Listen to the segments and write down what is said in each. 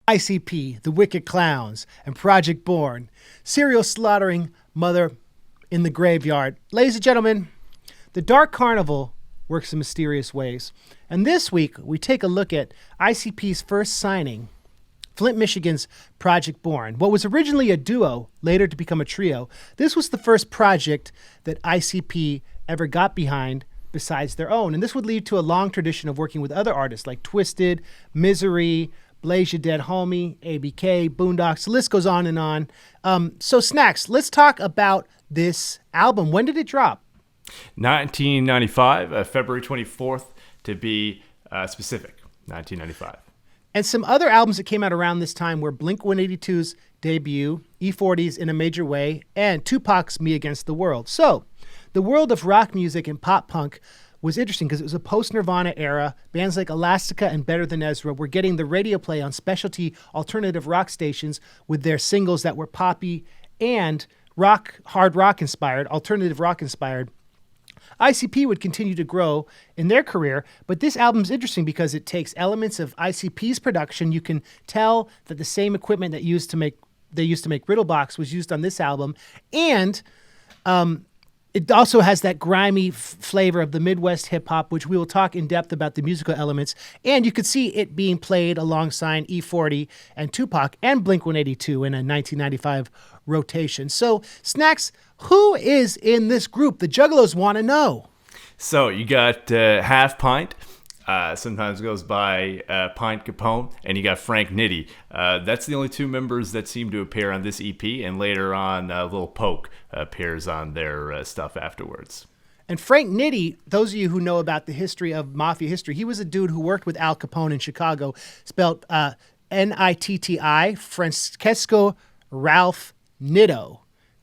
ICP, The Wicked Clowns, and Project Born, serial slaughtering mother in the graveyard. Ladies and gentlemen, the Dark Carnival works in mysterious ways. And this week, we take a look at ICP's first signing, Flint, Michigan's Project Born. What was originally a duo, later to become a trio, this was the first project that ICP ever got behind besides their own. And this would lead to a long tradition of working with other artists like Twisted, Misery, Blaze Ya Dead Homie, ABK, Boondocks, the list goes on and on. So Snax, let's talk about this album. When did it drop? 1995, February 24th to be specific, 1995. And some other albums that came out around this time were Blink-182's debut, E40's In a Major Way, and Tupac's Me Against the World. So the world of rock music and pop punk was interesting because it was a post-Nirvana era. Bands like Elastica and Better Than Ezra were getting the radio play on specialty alternative rock stations with their singles that were poppy and hard rock inspired, alternative rock inspired. ICP would continue to grow in their career, but this album's interesting because it takes elements of ICP's production. You can tell that the same equipment that they used to make Riddlebox was used on this album, and it also has that grimy flavor of the Midwest hip-hop, which we will talk in depth about the musical elements. And you could see it being played alongside E40 and Tupac and Blink-182 in a 1995 rotation. So, Snax, who is in this group? The Juggalos want to know. So you got Halfpint. Sometimes goes by Pint Capone, and you got Frank Nitty. That's the only two members that seem to appear on this EP, and later on, Lil Poke appears on their stuff afterwards. And Frank Nitty, those of you who know about the history of Mafia history, he was a dude who worked with Al Capone in Chicago, spelled Nitti, Francesco Ralph Nitto.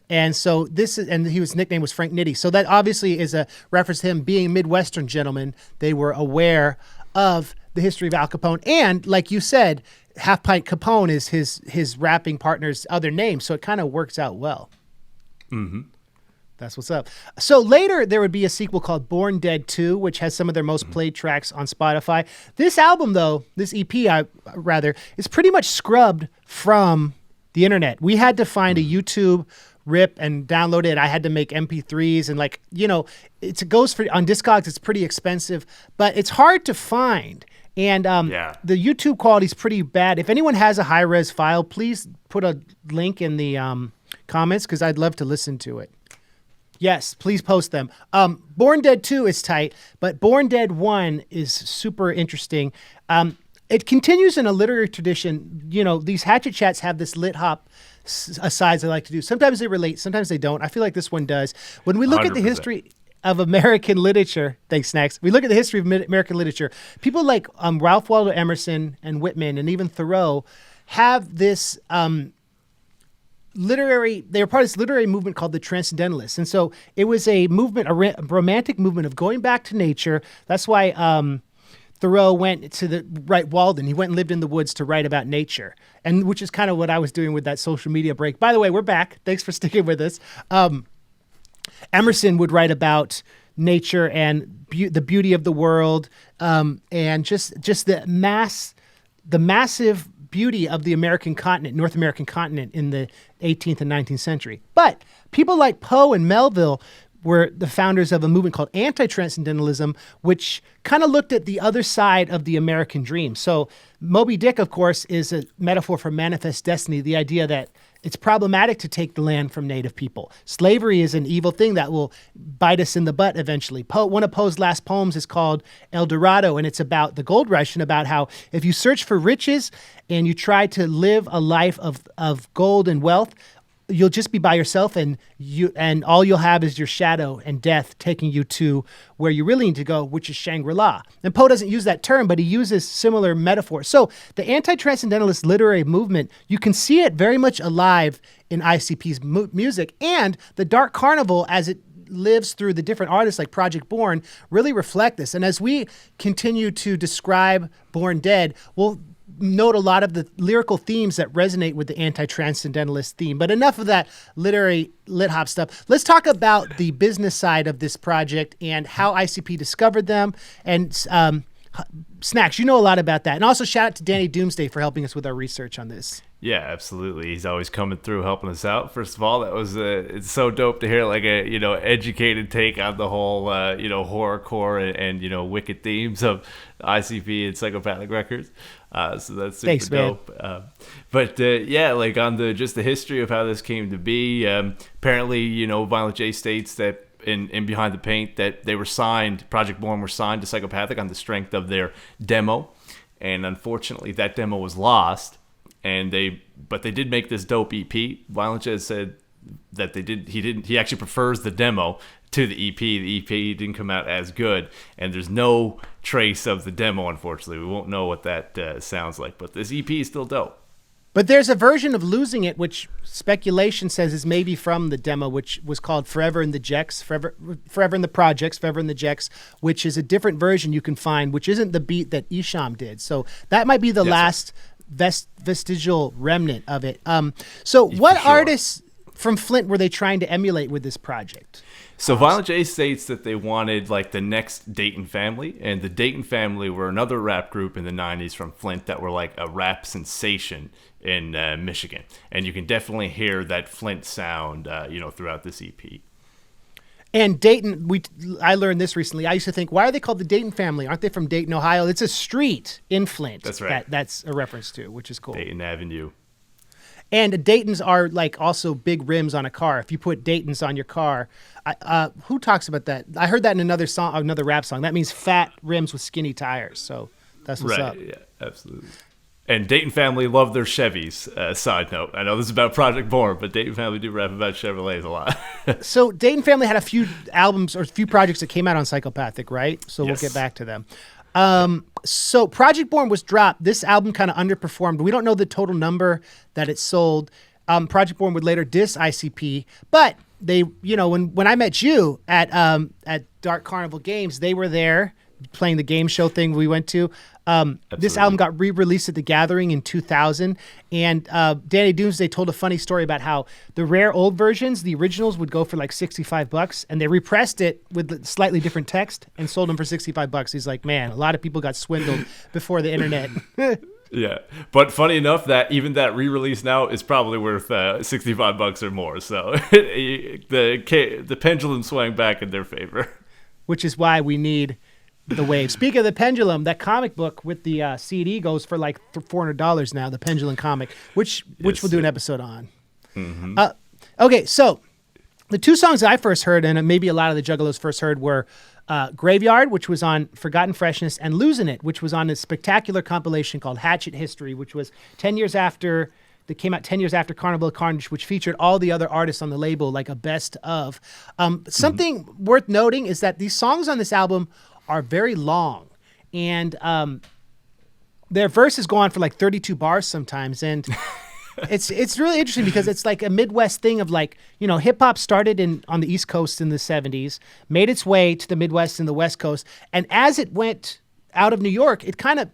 And so his nickname was Frank Nitty. So that obviously is a reference to him being Midwestern gentlemen. They were aware of the history of Al Capone. And like you said, Halfpint Capone is his rapping partner's other name. So it kind of works out well. Mm-hmm. That's what's up. So later there would be a sequel called Born Dead 2, which has some of their most played tracks on Spotify. This album, though, this EP, is pretty much scrubbed from the internet. We had to find a YouTube rip and download it. I had to make MP3s and it goes for on Discogs. It's pretty expensive, but it's hard to find. And the YouTube quality is pretty bad. If anyone has a high res file, please put a link in the comments because I'd love to listen to it. Yes, please post them. Born Dead 2 is tight, but Born Dead 1 is super interesting. It continues in a literary tradition. These Hatchet chats have this lit hop asides I like to do. Sometimes they relate, sometimes they don't. I feel like this one does. When we look 100%. At the history of American literature, thanks, Snax. We look at the history of American literature. People like Ralph Waldo Emerson and Whitman and even Thoreau have this they were part of this literary movement called the Transcendentalists. And so it was a movement, a romantic movement of going back to nature. That's why Thoreau went to write Walden. He went and lived in the woods to write about nature, and which is kind of what I was doing with that social media break. By the way, we're back. Thanks for sticking with us. Emerson would write about nature and the beauty of the world, and just the massive beauty of the American continent, North American continent in the 18th and 19th century. But people like Poe and Melville were the founders of a movement called anti-transcendentalism, which kind of looked at the other side of the American dream. So Moby Dick, of course, is a metaphor for manifest destiny, the idea that it's problematic to take the land from native people. Slavery is an evil thing that will bite us in the butt eventually. One of Poe's last poems is called El Dorado, and it's about the gold rush and about how if you search for riches and you try to live a life of gold and wealth, you'll just be by yourself, and all you'll have is your shadow and death taking you to where you really need to go, which is Shangri-La. And Poe doesn't use that term, but he uses similar metaphors. So the anti-transcendentalist literary movement, you can see it very much alive in ICP's music, and the Dark Carnival, as it lives through the different artists like Project Born, really reflect this. And as we continue to describe Born Dead, we'll note a lot of the lyrical themes that resonate with the anti-transcendentalist theme. But enough of that literary lit hop stuff. Let's talk about the business side of this project and how ICP discovered them and Snacks, you know a lot about that. And also shout out to Danny Doomsday for helping us with our research on this. Yeah, absolutely. He's always coming through helping us out. First of all, that was it's so dope to hear like a educated take on the whole horrorcore and wicked themes of ICP and Psychopathic Records. So that's super Thanks, dope. But like on the history of how this came to be. Apparently, Violent J states that in Behind the Paint that they were signed. Project Born were signed to Psychopathic on the strength of their demo, and unfortunately, that demo was lost. And they did make this dope EP. Violent J said that he actually prefers the demo to the EP. The EP didn't come out as good, and there's no trace of the demo, unfortunately. We won't know what that sounds like, but this EP is still dope. But there's a version of Losing It, which speculation says is maybe from the demo, which was called Forever in the Jecks, Forever in the Projects, Forever in the Jecks, which is a different version you can find, which isn't the beat that Esham did. So that might be the last vestigial remnant of it. So what artists from Flint were they trying to emulate with this project? So Violent J states that they wanted like the next Dayton Family, and the Dayton Family were another rap group in the 90s from Flint that were like a rap sensation in Michigan. And you can definitely hear that Flint sound throughout this EP. And Dayton, I learned this recently. I used to think, why are they called the Dayton Family? Aren't they from Dayton, Ohio? It's a street in Flint. That's right. That's a reference to, which is cool. Dayton Avenue. And Daytons are like also big rims on a car. If you put Daytons on your car, who talks about that? I heard that in another song, another rap song. That means fat rims with skinny tires. So that's what's up. Right, yeah, absolutely. And Dayton Family love their Chevys. Side note. I know this is about Project Born, but Dayton Family do rap about Chevrolets a lot. So Dayton Family had a few albums or a few projects that came out on Psychopathic, right? So Yes. We'll get back to them. So Project Born was dropped. This album kind of underperformed. We don't know the total number that it sold. Project Born would later diss ICP, but they, when I met you at Dark Carnival Games, they were there playing the game show thing we went to. This album got re-released at The Gathering in 2000, and Danny Doomsday told a funny story about how the rare old versions, the originals, would go for like $65, and they repressed it with slightly different text and sold them for $65. He's like, man, a lot of people got swindled before the internet. Yeah, but funny enough that even that re-release now is probably worth $65 or more. So the pendulum swung back in their favor, which is why we need the Wave. Speaking of the Pendulum, that comic book with the CD goes for like $400 now. The Pendulum comic, which we'll do an episode on. Mm-hmm. Okay, so the two songs I first heard, and maybe a lot of the Juggalos first heard, were Graveyard, which was on Forgotten Freshness, and Losin It, which was on a spectacular compilation called Hatchet History, which was 10 years after. That came out 10 years after Carnival of Carnage, which featured all the other artists on the label, like a best of. Something worth noting is that these songs on this album are very long, and their verses go on for like 32 bars sometimes, and it's really interesting because it's like a Midwest thing of like, hip hop started on the East Coast in the 70s, made its way to the Midwest and the West Coast, and as it went out of New York, it kind of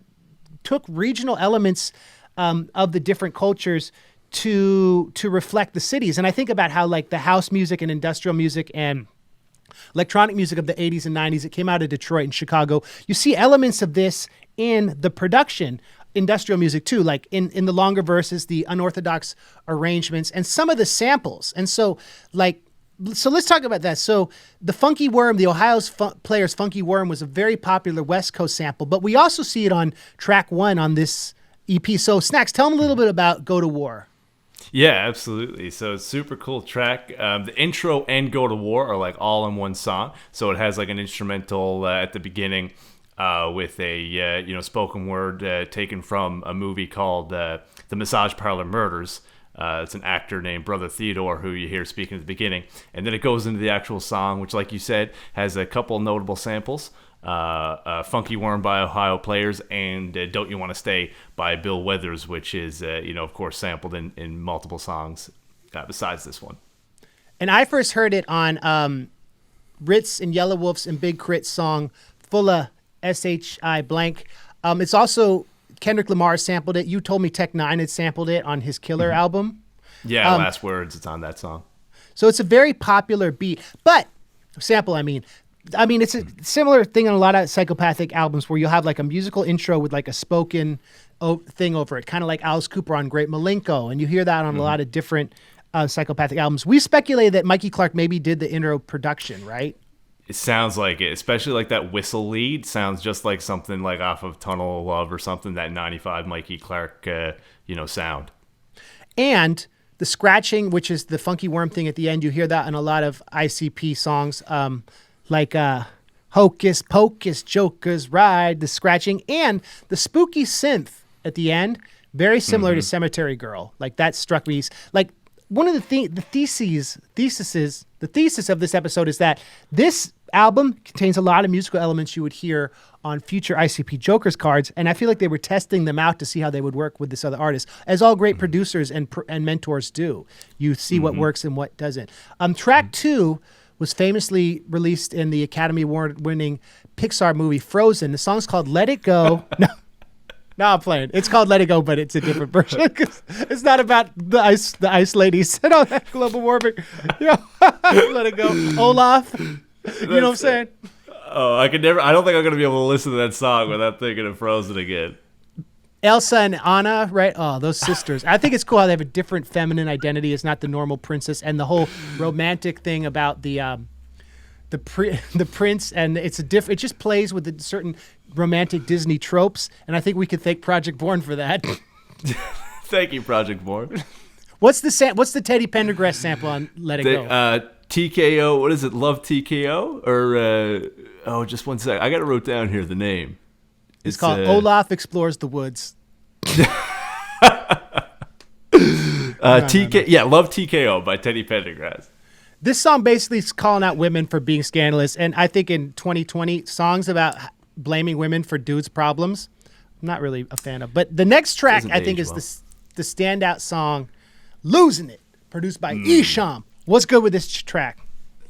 took regional elements of the different cultures to reflect the cities. And I think about how like the house music and industrial music and electronic music of the 80s and 90s, it came out of Detroit and Chicago. You see elements of this in the production, industrial music too, like in the longer verses, the unorthodox arrangements, and some of the samples. And so let's talk about that. So the Funky Worm, the Ohio's Players Funky Worm, was a very popular West Coast sample, but we also see it on track 1 on this EP. So Snax, tell them a little bit about Go to War. Yeah, absolutely. So it's a super cool track. The intro and Go to War are like all in one song. So it has like an instrumental at the beginning with a spoken word taken from a movie called The Massage Parlor Murders. It's an actor named Brother Theodore who you hear speaking at the beginning. And then it goes into the actual song, which, like you said, has a couple notable samples. Funky Worm by Ohio Players and Don't You Want to Stay by Bill Withers, which is, of course, sampled in multiple songs besides this one. And I first heard it on Ritz and Yellow Wolf's and Big Crit's song Fulla SHI blank. It's also Kendrick Lamar sampled it. You told me Tech Nine had sampled it on his Killer album. Yeah, Last Words, it's on that song. So it's a very popular beat. But, sample, I mean, I mean, it's a similar thing on a lot of psychopathic albums where you'll have like a musical intro with like a spoken thing over it, kind of like Alice Cooper on Great Malenko, and you hear that on a lot of different psychopathic albums. We speculated that Mikey Clark maybe did the intro production, right? It sounds like it, especially like that whistle lead sounds just like something like off of Tunnel of Love or something, that 95 Mikey Clark, sound. And the scratching, which is the funky worm thing at the end, you hear that in a lot of ICP songs, like Hocus Pocus, Joker's Ride, the scratching, and the spooky synth at the end, very similar to Cemetery Girl. Like that struck me. Like one of the thesis of this episode is that this album contains a lot of musical elements you would hear on future ICP Jokers cards, and I feel like they were testing them out to see how they would work with this other artist, as all great producers and mentors do. You see what works and what doesn't. Track 2 was famously released in the Academy Award-winning Pixar movie Frozen. The song's called "Let It Go." No, I'm playing. It's called "Let It Go," but it's a different version. It's not about the ice ladies and all that global warming. Let it go, Olaf. You know what I'm saying? Oh, I don't think I'm gonna be able to listen to that song without thinking of Frozen again. Elsa and Anna, right? Oh, those sisters. I think it's cool how they have a different feminine identity. It's not the normal princess, and the whole romantic thing about the prince, and it just plays with the certain romantic Disney tropes, and I think we could thank Project Born for that. Thank you, Project Born. What's the Teddy Pendergrass sample on "Let It Go"? TKO. What is it? Love TKO or just one sec. I got it wrote down here. The name. It's called Olaf Explores the Woods. TK. Yeah, Love TKO by Teddy Pendergrass. This song basically is calling out women for being scandalous, and I think in 2020, songs about blaming women for dudes' problems, I'm not really a fan of. But the next track, I think, is the standout song, "Losin It," produced by Esham. What's good with this track?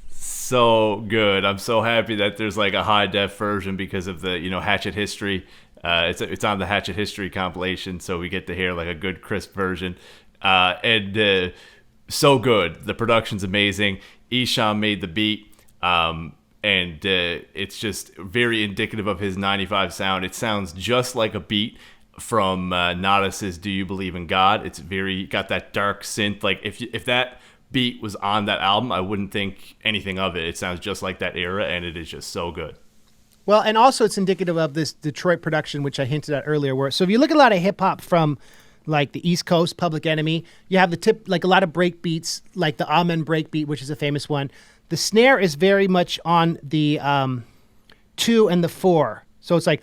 So good. I'm so happy that there's like a high def version because of the Hatchet history. It's on the Hatchet history compilation, so we get to hear like a good crisp version. And so good. The production's amazing. Esham made the beat, and it's just very indicative of his 95 sound. It sounds just like a beat from Nodis's "Do You Believe in God?" It's got that dark synth. Like if that beat was on that album, I wouldn't think anything of it. It sounds just like that era, and it is just so good. Well, and also it's indicative of this Detroit production, which I hinted at earlier. So if you look at a lot of hip hop from like the East Coast, Public Enemy, you have like a lot of break beats, like the Amen break beat, which is a famous one. The snare is very much on the 2 and the 4. So it's like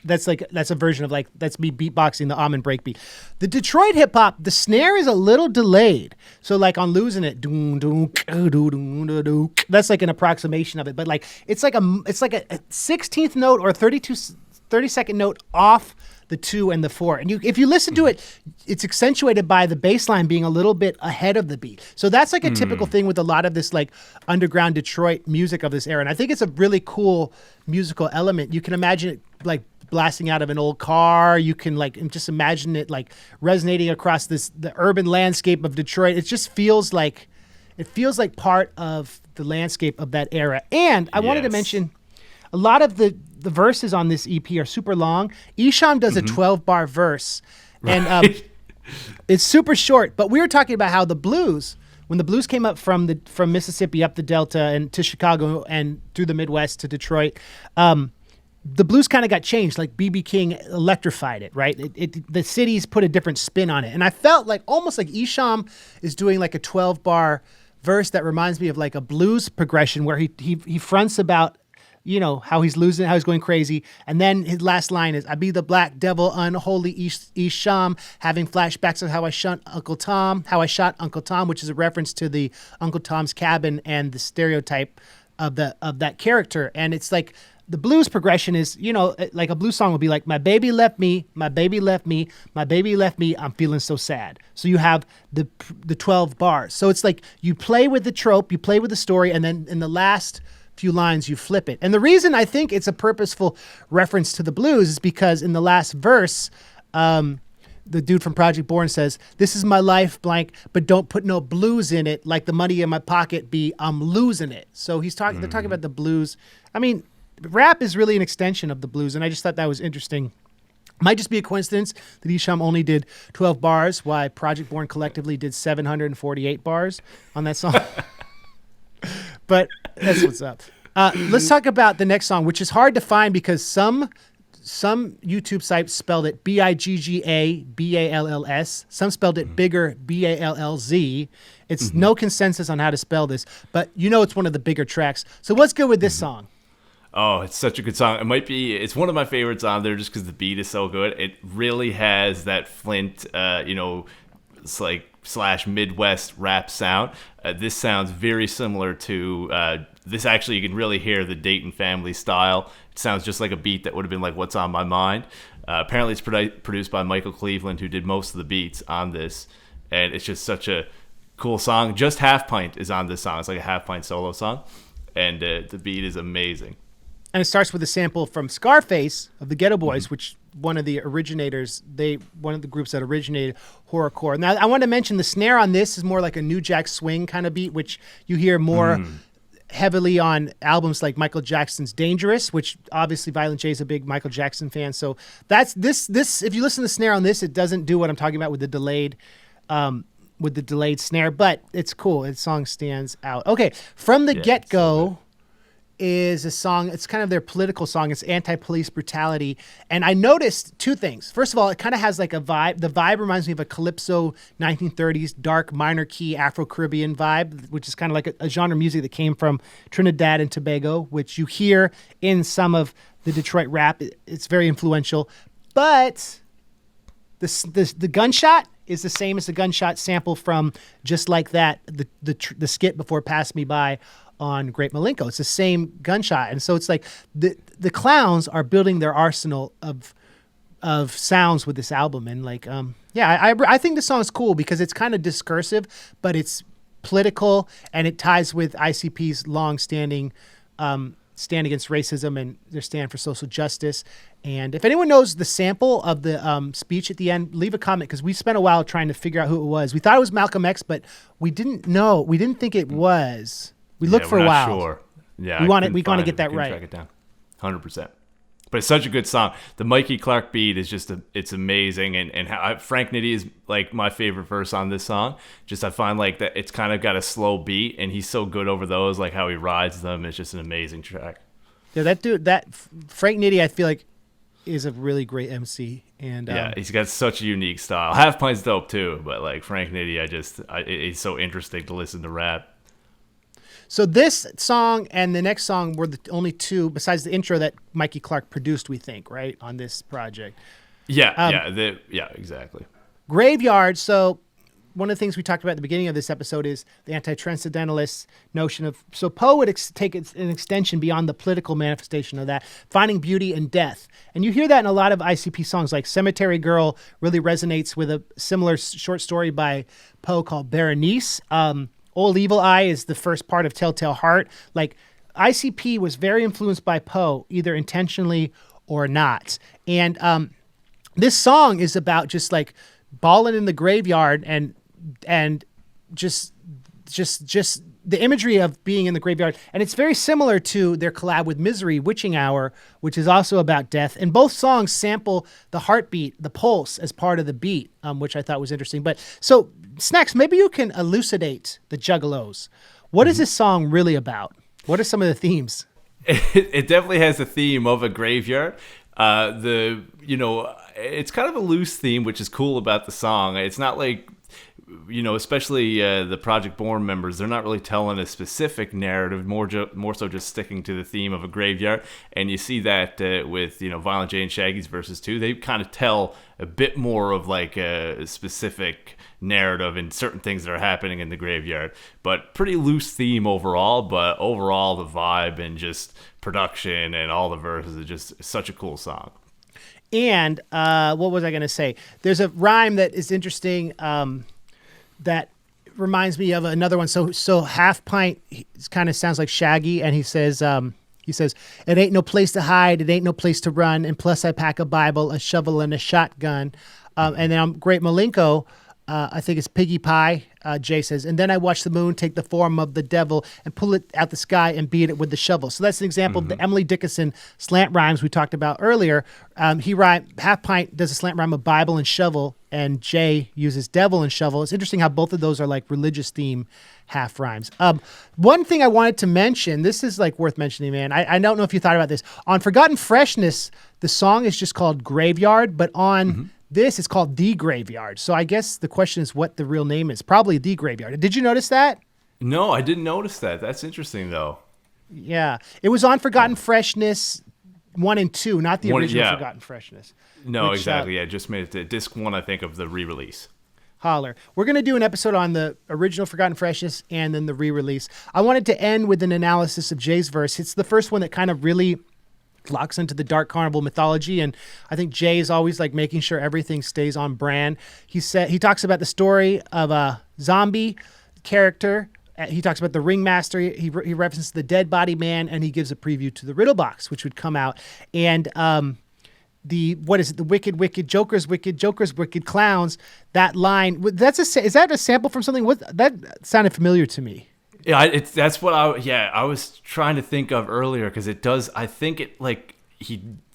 that's a version of like that's me beatboxing the Amen breakbeat. The Detroit hip hop, the snare is a little delayed. So like on "Losing It," that's like an approximation of it. But like it's like a 16th note or 32nd note off the 2 and the 4. And if you listen to it, it's accentuated by the bass line being a little bit ahead of the beat. So that's like a typical thing with a lot of this like underground Detroit music of this era. And I think it's a really cool musical element. You can imagine it like blasting out of an old car. You can like just imagine it like resonating across the urban landscape of Detroit. It just feels like part of the landscape of that era. And I wanted to mention a lot of the verses on this EP are super long. Esham does a 12-bar verse, and it's super short. But we were talking about how the blues, when the blues came up from Mississippi up the Delta and to Chicago and through the Midwest to Detroit, the blues kind of got changed. Like B.B. King electrified it, right? The cities put a different spin on it, and I felt like almost like Esham is doing like a 12-bar verse that reminds me of like a blues progression where he fronts about how he's losing, how he's going crazy. And then his last line is, "I be the black devil, unholy Esham, having flashbacks of how I shot Uncle Tom, which is a reference to the Uncle Tom's Cabin and the stereotype of that character. And it's like the blues progression is, like a blues song would be like, "My baby left me, my baby left me, my baby left me, I'm feeling so sad." So you have the 12 bars. So it's like you play with the trope, you play with the story, and then in the last few lines you flip it. And the reason I think it's a purposeful reference to the blues is because in the last verse, the dude from Project Born says, "This is my life, blank, but don't put no blues in it. Like the money in my pocket I'm losing it." So he's talking. They're talking about the blues. I mean, rap is really an extension of the blues, and I just thought that was interesting. Might just be a coincidence that Esham only did 12 bars, while Project Born collectively did 748 bars on that song. But that's what's up. Let's talk about the next song, which is hard to find because some YouTube sites spelled it Bigga Balls. Some spelled it Bigger Ballz. It's no consensus on how to spell this, but it's one of the bigger tracks. So what's good with this song? Oh, it's such a good song. It's one of my favorites on there just because the beat is so good. It really has that Flint, it's like / Midwest rap sound. This sounds very similar to this. Actually, you can really hear the Dayton Family style. It sounds just like a beat that would have been like What's on My Mind. Apparently, it's produced by Michael Cleveland, who did most of the beats on this. And it's just such a cool song. Just Halfpint is on this song. It's like a Halfpint solo song. And the beat is amazing. And it starts with a sample from Scarface of the Ghetto Boys, which one of the originators, one of the groups that originated horrorcore. Now, I want to mention the snare on this is more like a New Jack Swing kind of beat, which you hear more heavily on albums like Michael Jackson's Dangerous, which obviously Violent J is a big Michael Jackson fan. So that's this. If you listen to the snare on this, it doesn't do what I'm talking about with the delayed snare, but it's cool. The song stands out. Okay, from the get-go is a song. It's kind of their political song. It's anti-police brutality. And I noticed two things. First of all, it kind of has like a vibe. The vibe reminds me of a calypso 1930s dark minor key Afro-Caribbean vibe, which is kind of like a genre of music that came from Trinidad and Tobago, which you hear in some of the Detroit rap. It's very influential. But the gunshot is the same as the gunshot sample from Just Like That, the skit before Pass Me By on Great Malenko. It's the same gunshot. And so it's like the clowns are building their arsenal of sounds with this album. And like, I think the song is cool because it's kind of discursive, but it's political and it ties with ICP's long-standing stand against racism and their stand for social justice. And if anyone knows the sample of the speech at the end, leave a comment because we spent a while trying to figure out who it was. We thought it was Malcolm X, but we didn't know. We didn't think it was. We looked for a while. Sure. Yeah, we want to get that right. Track it down, 100%. But it's such a good song. The Mikey Clark beat is it's amazing, and how Frank Nitty is like my favorite verse on this song. Just I find like that it's kind of got a slow beat, and he's so good over those, like how he rides them. It's just an amazing track. Yeah, that Frank Nitty, I feel like is a really great MC, and he's got such a unique style. Halfpint's dope too, but like Frank Nitty, it's so interesting to listen to rap. So this song and the next song were the only two, besides the intro, that Mikey Clark produced, we think, right, on this project. Yeah, exactly. Graveyard. So one of the things we talked about at the beginning of this episode is the anti-transcendentalist notion of, so Poe would take an extension beyond the political manifestation of that, finding beauty in death. And you hear that in a lot of ICP songs, like Cemetery Girl really resonates with a similar short story by Poe called Berenice. Old Evil Eye is the first part of Telltale Heart. Like, ICP was very influenced by Poe, either intentionally or not. And this song is about just like balling in the graveyard and just the imagery of being in the graveyard. And it's very similar to their collab with Misery, Witching Hour, which is also about death. And both songs sample the heartbeat, the pulse, as part of the beat, which I thought was interesting. But so, Snax, maybe you can elucidate the Juggalos. What is this song really about? What are some of the themes? It definitely has a theme of a graveyard. It's kind of a loose theme, which is cool about the song. It's not like, especially the Project Born members, they're not really telling a specific narrative, more so just sticking to the theme of a graveyard. And you see that with, Violent J and Shaggy's verses too. They kind of tell a bit more of like a specific narrative and certain things that are happening in the graveyard. But pretty loose theme overall, but overall the vibe and just production and all the verses is just such a cool song. And what was I going to say? There's a rhyme that is interesting that reminds me of another one. So Halfpint kind of sounds like Shaggy, and he says, "It ain't no place to hide, it ain't no place to run, and plus I pack a Bible, a shovel, and a shotgun. And then Great Malenko, I think it's Piggy Pie, Jay says, and then I watch the moon take the form of the devil and pull it out the sky and beat it with the shovel. So that's an example of the Emily Dickinson slant rhymes we talked about earlier. Halfpint does a slant rhyme of Bible and shovel, and Jay uses devil and shovel. It's interesting how both of those are like religious theme half rhymes. One thing I wanted to mention, this is like worth mentioning, man. I don't know if you thought about this. On Forgotten Freshness, the song is just called Graveyard, but on this it's called The Graveyard. So I guess the question is what the real name is. Probably The Graveyard. Did you notice that? No, I didn't notice that. That's interesting, though. Yeah. It was on Forgotten Freshness 1 and 2, not the original Forgotten Freshness. No, exactly. Yeah, just made it to disc 1, I think, of the re-release. Holler. We're going to do an episode on the original Forgotten Freshness and then the re-release. I wanted to end with an analysis of Jay's verse. It's the first one that kind of really locks into the Dark Carnival mythology, and I think Jay is always like making sure everything stays on brand. He talks about the story of a zombie character. He talks about the ringmaster. He references the Dead Body Man, and he gives a preview to the Riddle Box, which would come out. And the wicked Joker's wicked clowns. That line, is that a sample from something? That sounded familiar to me. Yeah, that's what I was trying to think of earlier, because it does. I think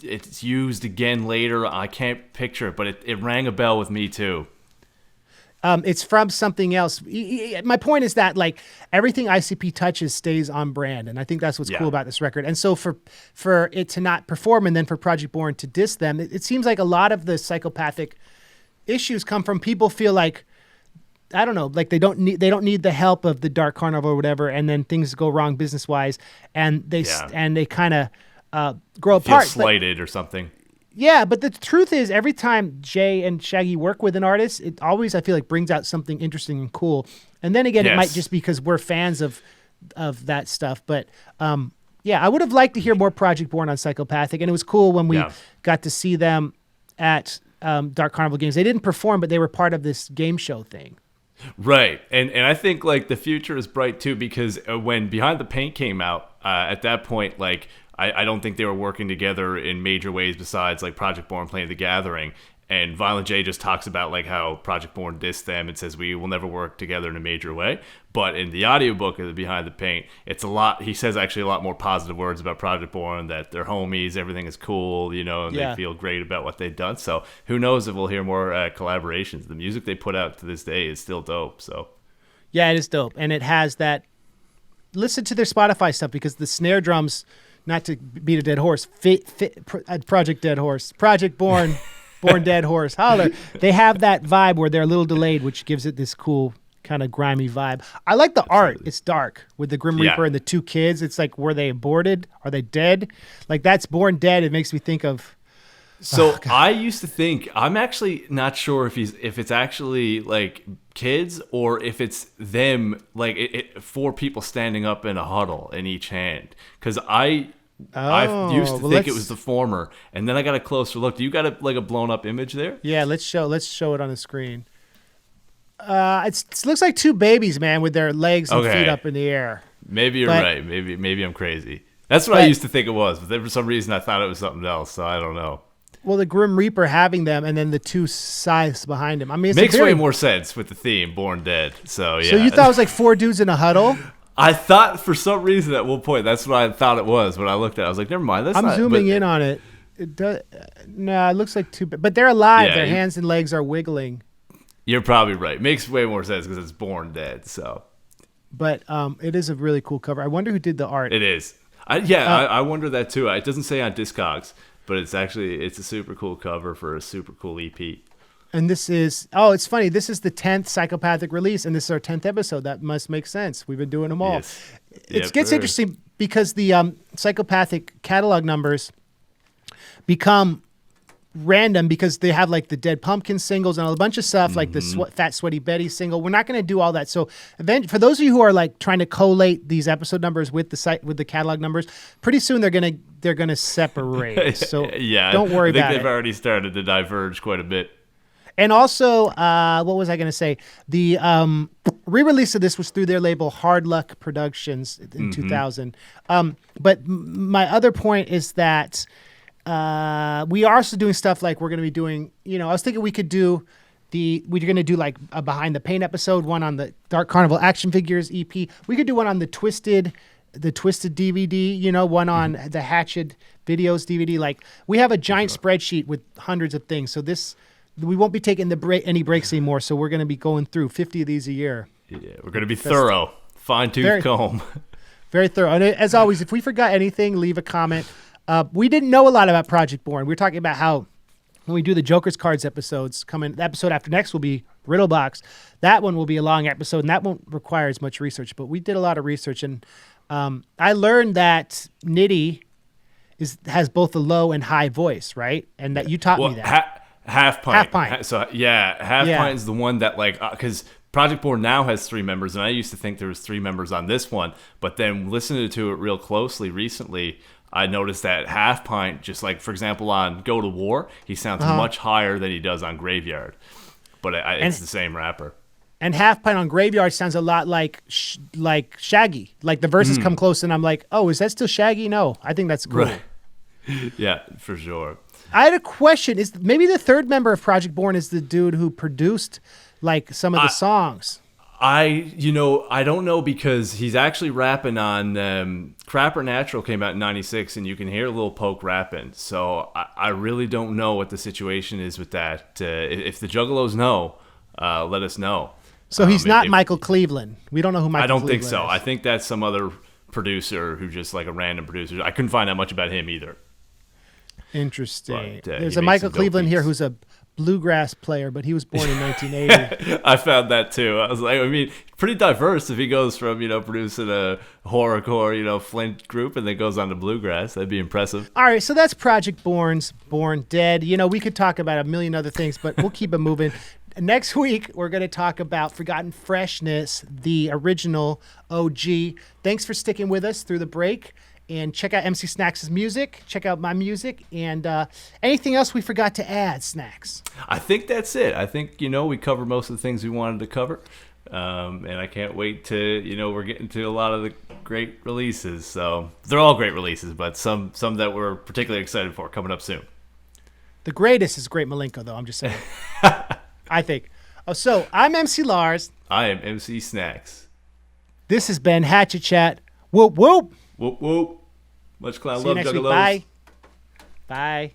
it's used again later. I can't picture it, but it rang a bell with me too. It's from something else. My point is that like everything ICP touches stays on brand, and I think that's what's cool about this record. And so for it to not perform, and then for Project Born to diss them, it seems like a lot of the psychopathic issues come from people feel like, I don't know, like they don't need the help of the Dark Carnival or whatever, and then things go wrong business wise, and they kind of grow apart. Feel slighted or something. Yeah, but the truth is, every time Jay and Shaggy work with an artist, it always, I feel like, brings out something interesting and cool. And then again, it might just be because we're fans of that stuff. But I would have liked to hear more Project Born on Psychopathic, and it was cool when we got to see them at Dark Carnival Games. They didn't perform, but they were part of this game show thing. Right. And I think like the future is bright too, because when Behind the Paint came out, at that point, like I don't think they were working together in major ways besides like Project Born playing The Gathering. And Violent J just talks about like how Project Born dissed them and says we will never work together in a major way. But in the audiobook of the Behind the Paint, it's a lot. He says actually a lot more positive words about Project Born, that they're homies, everything is cool, and they feel great about what they've done. So who knows if we'll hear more collaborations. The music they put out to this day is still dope. So yeah, it is dope, and it has that. Listen to their Spotify stuff, because the snare drums, not to beat a dead horse, Project Dead Horse, Project Born. Born Dead Horse, holler. They have that vibe where they're a little delayed, which gives it this cool kind of grimy vibe. I like the art. It's dark with the Grim Reaper and the two kids. It's like, were they aborted? Are they dead? Like, that's Born Dead. It makes me think of. So I used to think, I'm actually not sure if it's actually like kids or if it's them, like four people standing up in a huddle in each hand. Because I used to think it was the former, and then I got a closer look. Do you got a blown up image there? Yeah, let's show it on the screen. It looks like two babies, man, with their legs and feet up in the air. Maybe you're right. Maybe I'm crazy. That's what I used to think it was, but then for some reason I thought it was something else. So I don't know. Well, the Grim Reaper having them, and then the two scythes behind him. I mean, it makes way more sense with the theme, Born Dead. So yeah. So you thought it was like four dudes in a huddle? I thought for some reason at one point that's what I thought it was. When I looked at it, I was like, never mind. I'm zooming in on it. It does. No, it looks like two, but they're alive. Yeah, their hands and legs are wiggling. You're probably right. Makes way more sense because it's Born Dead. So, but it is a really cool cover. I wonder who did the art. It is. I wonder that too. It doesn't say on Discogs, but it's a super cool cover for a super cool EP. And this is, it's funny. This is the 10th Psychopathic release, and this is our 10th episode. That must make sense. We've been doing them all. Yes. It gets interesting because the Psychopathic catalog numbers become random because they have like the Dead Pumpkin singles and a bunch of stuff, like the Fat Sweaty Betty single. We're not going to do all that. So for those of you who are like trying to collate these episode numbers with the catalog numbers, pretty soon they're gonna separate. So don't worry about it. I think they've already started to diverge quite a bit. And also, what was I going to say? The re-release of this was through their label Hard Luck Productions in 2000. But my other point is that we are also doing stuff like we're going to be doing, I was thinking we could do we're going to do like a Behind the Paint episode, one on the Dark Carnival action figures EP. We could do one on the Twisted DVD, one on the Hatchet videos DVD. Like we have a giant spreadsheet with hundreds of things. So we won't be taking any breaks anymore. So we're going to be going through 50 of these a year. Yeah, we're going to be thorough, fine-tooth comb. Very thorough. And as always, if we forgot anything, leave a comment. We didn't know a lot about Project Born. We were talking about how when we do the Joker's Cards episodes, the episode after next will be Riddle Box. That one will be a long episode, and that won't require as much research. But we did a lot of research, and I learned that Nitty has both a low and high voice, right? And that you taught me that. Halfpint. So Halfpint is the one that because Project Born now has 3 members, and I used to think there was 3 members on this one. But then listening to it real closely recently, I noticed that Halfpint, just like, for example, on Go to War, he sounds much higher than he does on Graveyard. But it's the same rapper. And Halfpint on Graveyard sounds a lot like Shaggy. Like the verses come close, and I'm like, oh, is that still Shaggy? No, I think that's cool. Right. Yeah, for sure. I had a question. Is maybe the third member of Project Born is the dude who produced like some of the songs? I don't know, because he's actually rapping on Crapper Natural came out in 96, and you can hear Lil Poke rapping. So I really don't know what the situation is with that. If the Juggalos know, let us know. So he's not Michael Cleveland. We don't know who Michael Cleveland is. I don't think so. I think that's some other producer who just like a random producer. I couldn't find out much about him either. Interesting. But, there's a Michael Cleveland here who's a bluegrass player, but he was born in 1980. I found that too. I was like, pretty diverse if he goes from, producing a horrorcore, Flint group, and then goes on to bluegrass. That'd be impressive. All right, so that's Project Born's Born Dead. We could talk about a million other things, but we'll keep it moving. Next week, we're going to talk about Forgotten Freshness, the original OG. Thanks for sticking with us through the break. And check out MC Snax' music. Check out my music. And anything else we forgot to add, Snax? I think that's it. I think, we covered most of the things we wanted to cover. And I can't wait to, we're getting to a lot of the great releases. So they're all great releases, but some that we're particularly excited for coming up soon. The greatest is Great Malenko, though. I'm just saying. I think. Oh, so I'm MC Lars. I am MC Snax. This has been Hatchet Chat. Whoop, whoop. Whoop, whoop. Much clown See love, you next Juggalos. week. Bye. Bye.